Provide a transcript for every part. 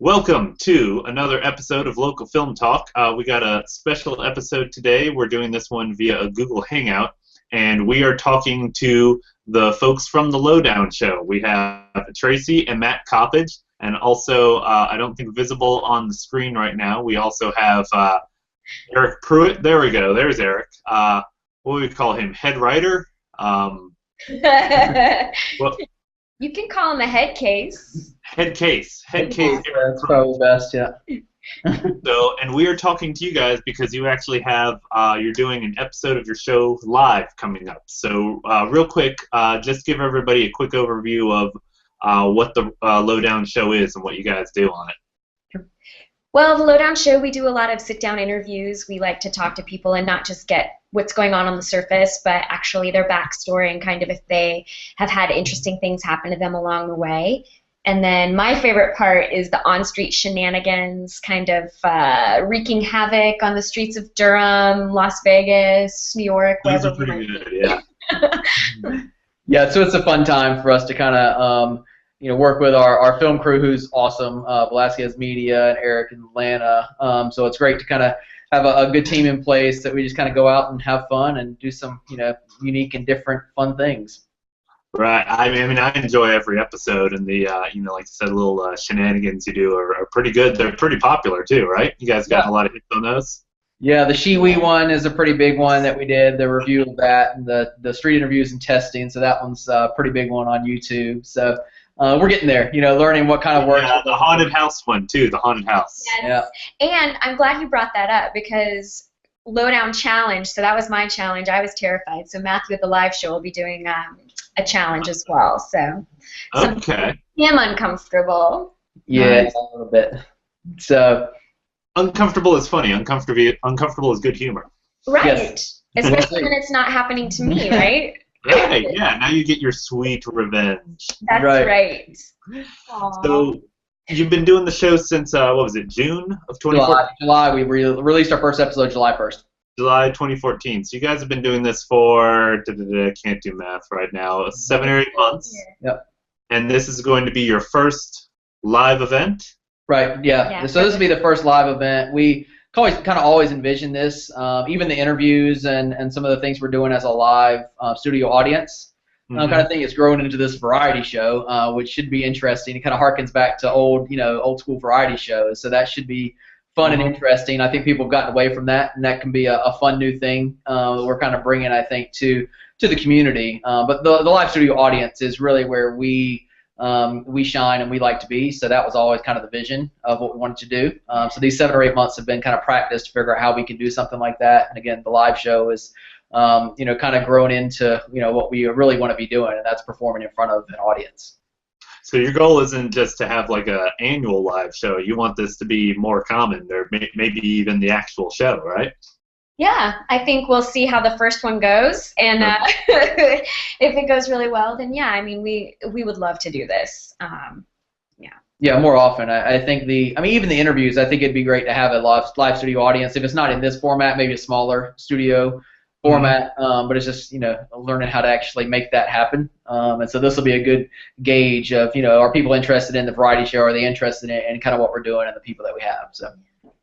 Welcome to another episode of Local Film Talk. We got a special episode today. We're doing this one via a Google Hangout, and we are talking to the folks from the Lowdown Show. We have Tracy and Matt Coppedge, and also, I don't think visible on the screen right now, we also have Eryk Pruitt. There we go. There's Eryk. What do we call him? Head writer? Well, you can call him a head case. Head case. That's probably best, yeah. So, and we are talking to you guys because you actually have, you're doing an episode of your show live coming up. So, real quick, just give everybody a quick overview of what the Lowdown Show is and what you guys do on it. Well, the Lowdown Show, we do a lot of sit-down interviews. We like to talk to people and not just get what's going on the surface, but actually their backstory and kind of if they have had interesting things happen to them along the way. And then my favorite part is the on-street shenanigans, kind of wreaking havoc on the streets of Durham, Las Vegas, New York, wherever we might be. Yeah. Yeah, so it's a fun time for us to kind of work with our film crew, who's awesome, Velasquez Media and Eryk in Atlanta. So it's great to kind of have a good team in place that we just kind of go out and have fun and do some unique and different fun things. Right. I mean, I enjoy every episode, and the like you said, little shenanigans you do are pretty good. They're pretty popular too, right? You guys got a lot of hits on those. Yeah, the Shiwi one is a pretty big one that we did. The review of that, and the street interviews and testing. So that one's a pretty big one on YouTube. So we're getting there. Learning what kind of works. Yeah, the haunted house one too. The haunted house. Yes. Yeah. And I'm glad you brought that up because Lowdown Challenge. So that was my challenge. I was terrified. So Matthew at the live show will be doing a challenge as well. So okay. Him uncomfortable. Yeah, nice. A little bit. So uncomfortable is funny. Uncomfortable is good humor. Right. Yes. Especially when it's not happening to me, right? Right. Yeah. Now you get your sweet revenge. That's right. So you've been doing the show since what was it? June of 2014. July. We released our first episode July 1st. July 2014. So you guys have been doing this for, can't do math right now, 7 or 8 months. Yep. And this is going to be your first live event? Right, yeah. So this will be the first live event. We always envisioned this, even the interviews and some of the things we're doing as a live studio audience. Kind of thing. It's grown into this variety show, which should be interesting. It kind of harkens back to old school variety shows. So that should be fun and interesting. I think people have gotten away from that, and that can be a fun new thing that we're kind of bringing, I think, to the community. But the live studio audience is really where we shine and we like to be. So that was always kind of the vision of what we wanted to do. So these 7 or 8 months have been kind of practice to figure out how we can do something like that. And again, the live show is kind of grown into what we really want to be doing, and that's performing in front of an audience. So your goal isn't just to have like an annual live show. You want this to be more common, or maybe even the actual show, right? Yeah, I think we'll see how the first one goes, and if it goes really well, then yeah, I mean, we would love to do this. Yeah, more often. I think even the interviews, I think it'd be great to have a live studio audience. If it's not in this format, maybe a smaller studio format, but it's just learning how to actually make that happen. And so this will be a good gauge of are people interested in the variety show? Are they interested in kind of what we're doing and the people that we have? So.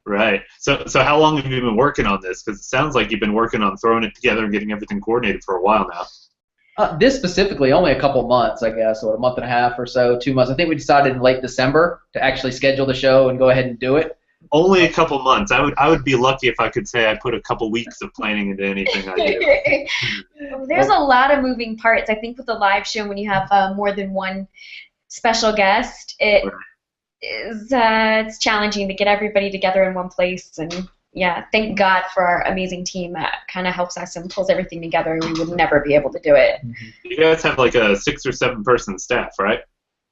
Right. So how long have you been working on this? Because it sounds like you've been working on throwing it together and getting everything coordinated for a while now. This specifically, only a couple months, I guess, or a month and a half or so, 2 months. I think we decided in late December to actually schedule the show and go ahead and do it. Only a couple months. I would be lucky if I could say I put a couple weeks of planning into anything I do. There's a lot of moving parts. I think with the live show, when you have more than one special guest, it's challenging to get everybody together in one place. And yeah, thank God for our amazing team that kind of helps us and pulls everything together. We would never be able to do it. You guys have like a 6 or 7 person staff, right?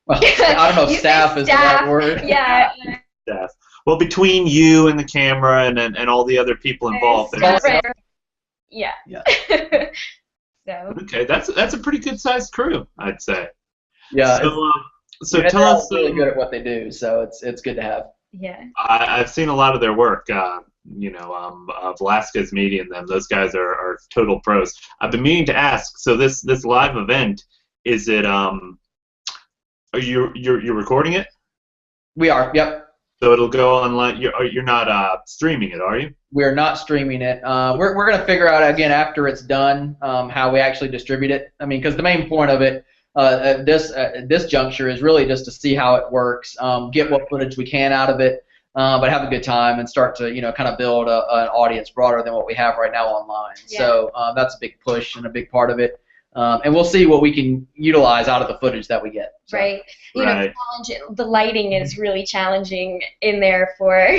Well, I don't know if staff is the right word. Yeah. Staff. Well, between you and the camera and all the other people involved. Yeah. So. Okay, that's a pretty good sized crew, I'd say. Yeah. So tell us. They're really good at what they do, so it's good to have. Yeah. I've seen a lot of their work. Velasquez Media and them. Those guys are total pros. I've been meaning to ask. So this live event, is it? Are you're recording it? We are. Yep. So it'll go online. You're not streaming it, are you? We're not streaming it. We're going to figure out, again, after it's done, how we actually distribute it. I mean, because the main point of it at this juncture is really just to see how it works, get what footage we can out of it, but have a good time and start to, kind of build an audience broader than what we have right now online. Yeah. So that's a big push and a big part of it. And we'll see what we can utilize out of the footage that we get. So. Right. The lighting is really challenging in there for a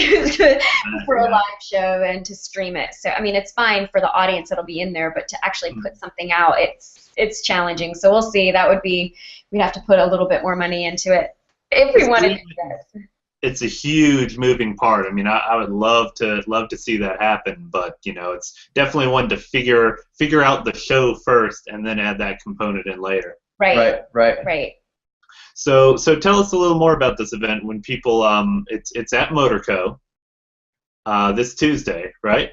live show and to stream it. So I mean, it's fine for the audience that'll be in there, but to actually put something out, it's challenging. So we'll see. We'd have to put a little bit more money into it if we wanted to do that. It's a huge moving part. I mean, I would love to see that happen, but it's definitely one to figure out the show first and then add that component in later. Right. So tell us a little more about this event. When people, it's at Motorco this Tuesday, right?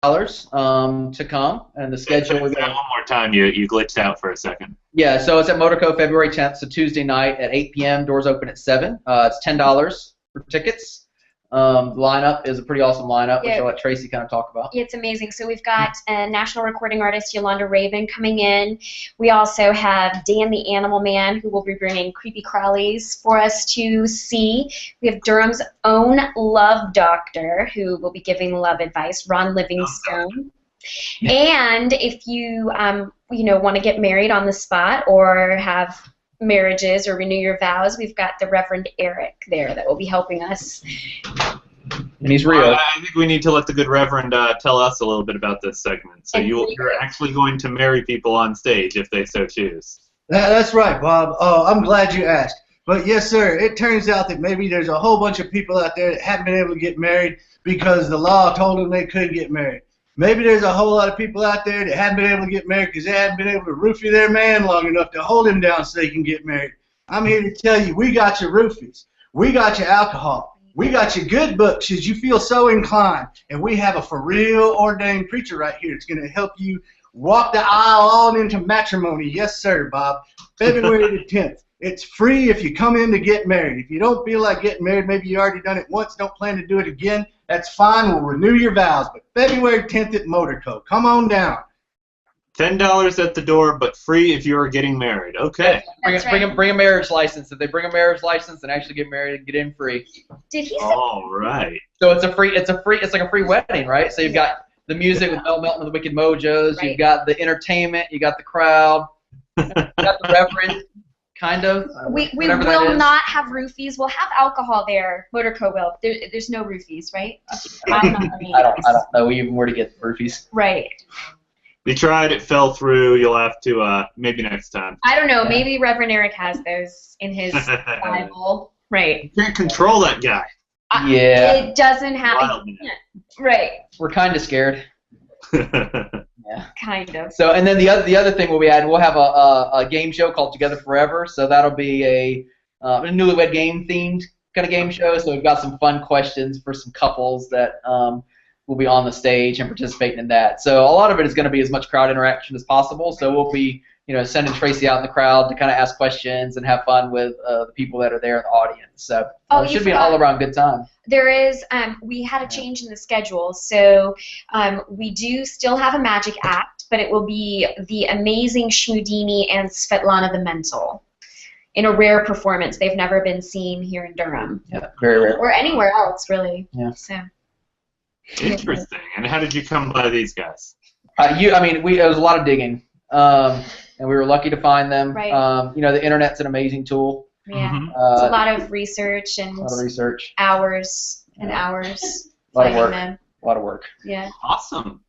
To come, and the schedule. One more time, you glitched out for a second. Yeah, so it's at Motorco February 10th, so Tuesday night at 8 p.m. Doors open at 7. It's $10 for tickets. The lineup is a pretty awesome lineup, which I'll let Tracy kind of talk about. Yeah, it's amazing. So we've got a national recording artist, Yolanda Raven, coming in. We also have Dan the Animal Man, who will be bringing creepy crawlies for us to see. We have Durham's own love doctor, who will be giving love advice, Ron Livingstone. And if you want to get married on the spot or have marriages or renew your vows, we've got the Reverend Eryk there that will be helping us. And he's real. I think we need to let the good Reverend tell us a little bit about this segment. So you're actually going to marry people on stage if they so choose. That's right, Bob. Oh, I'm glad you asked. But yes, sir, it turns out that maybe there's a whole bunch of people out there that haven't been able to get married because the law told them they couldn't get married. Maybe there's a whole lot of people out there that haven't been able to get married because they haven't been able to roofie their man long enough to hold him down so they can get married. I'm here to tell you, we got your roofies. We got your alcohol. We got your good books should you feel so inclined. And we have a for real ordained preacher right here. It's going to help you walk the aisle on into matrimony. Yes, sir, Bob. February the 10th. It's free if you come in to get married. If you don't feel like getting married, maybe you already done it once, don't plan to do it again, that's fine. We'll renew your vows. But February 10th at Motorco. Come on down. $10 at the door, but free if you are getting married. Okay. Bring a marriage license. If they bring a marriage license and actually get married, get in free. Did he say? All right. So it's like a free wedding, right? So you've got the music with Mel Melton and the Wicked Mojos. Right. You've got the entertainment. You got the crowd. You got the Reverend. Kind of. We will not have roofies. We'll have alcohol there. Motorco will. There's no roofies, right? I don't know even where to get roofies. Right. We tried. It fell through. You'll have to maybe next time. I don't know. Yeah. Maybe Reverend Eryk has those in his Bible. Right. You can't control that guy. Yeah. It doesn't happen. Right. We're kind of scared. Yeah. Kind of. So, and then the other thing we'll have a game show called Together Forever. So that'll be a newlywed game themed kind of game show. So we've got some fun questions for some couples that will be on the stage and participating in that. So a lot of it is going to be as much crowd interaction as possible. So we'll be sending Tracy out in the crowd to kind of ask questions and have fun with the people that are there in the audience. So it should be an all-around good time. There is, we had a change in the schedule, so we do still have a magic act, but it will be the amazing Shmudini and Svetlana the Mental in a rare performance. They've never been seen here in Durham. Yeah, very rare. Or anywhere else, really. Yeah. So. Interesting. And how did you come by these guys? It was a lot of digging. And we were lucky to find them. Right. The internet's an amazing tool. Yeah. It's a lot of research and hours and hours. A lot of work. A lot of work. Yeah. Awesome.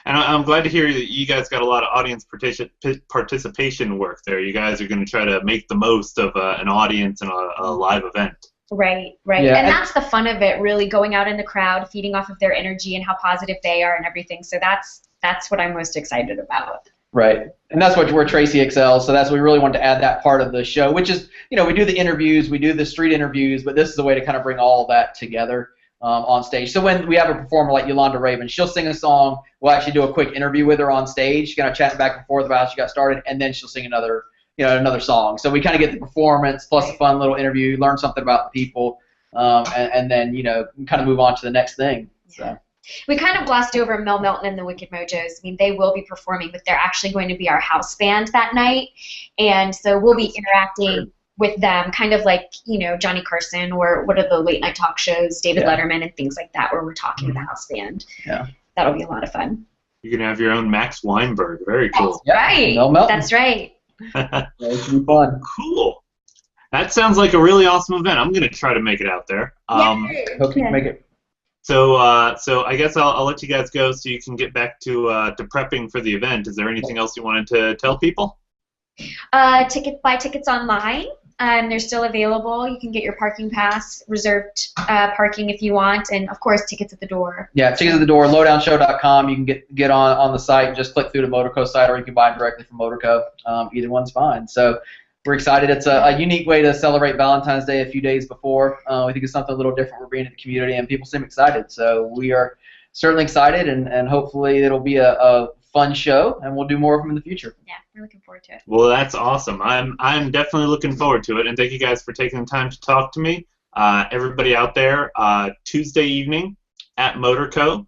And I'm glad to hear that you guys got a lot of audience participation work there. You guys are going to try to make the most of an audience and a live event. Right. Yeah, and that's the fun of it, really, going out in the crowd, feeding off of their energy and how positive they are and everything. So that's what I'm most excited about. Right, and that's where Tracy excels. So that's we really wanted to add that part of the show, which is, we do the interviews, we do the street interviews, but this is a way to kind of bring all of that together on stage. So when we have a performer like Yolanda Raven, she'll sing a song. We'll actually do a quick interview with her on stage, kind of chat back and forth about how she got started, and then she'll sing another song. So we kind of get the performance plus a fun little interview, learn something about the people. and then kind of move on to the next thing. So. We kind of glossed over Mel Melton and the Wicked Mojos. I mean, they will be performing, but they're actually going to be our house band that night, and so we'll be interacting with them, kind of like Johnny Carson or what are the late night talk shows, David Letterman and things like that, where we're talking to the house band. Yeah, that'll be a lot of fun. You can have your own Max Weinberg. Very cool. That's right. Mel Melton. That's right. It should be fun. Cool. That sounds like a really awesome event. I'm going to try to make it out there. Hope you can make it. So I guess I'll let you guys go so you can get back to prepping for the event. Is there anything else you wanted to tell people? Buy tickets online. They're still available. You can get your parking pass, reserved parking if you want, and of course tickets at the door. Yeah, tickets at the door. Lowdownshow.com. You can get on the site and just click through the Motorco site, or you can buy them directly from Motorco. Either one's fine. So we're excited. It's a unique way to celebrate Valentine's Day a few days before. We think it's something a little different. We're bringing to the community, and people seem excited. So we are certainly excited, and hopefully it'll be a fun show, and we'll do more of them in the future. Yeah, we're looking forward to it. Well, that's awesome. I'm definitely looking forward to it, and thank you guys for taking the time to talk to me. Everybody out there, Tuesday evening at Motorco,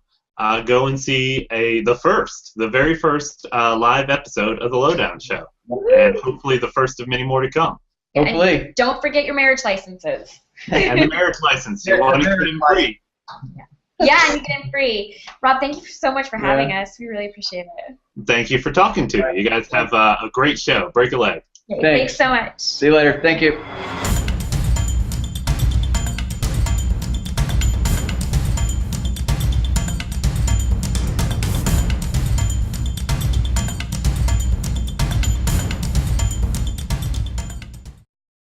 go and see the very first live episode of the Lowdown Show, and hopefully the first of many more to come. Hopefully. And don't forget your marriage licenses. And the marriage license. You want to get them free. Yeah, and you get in free. Rob, thank you so much for having us. We really appreciate it. Thank you for talking to me. You guys have a great show. Break a leg. Thanks so much. See you later. Thank you.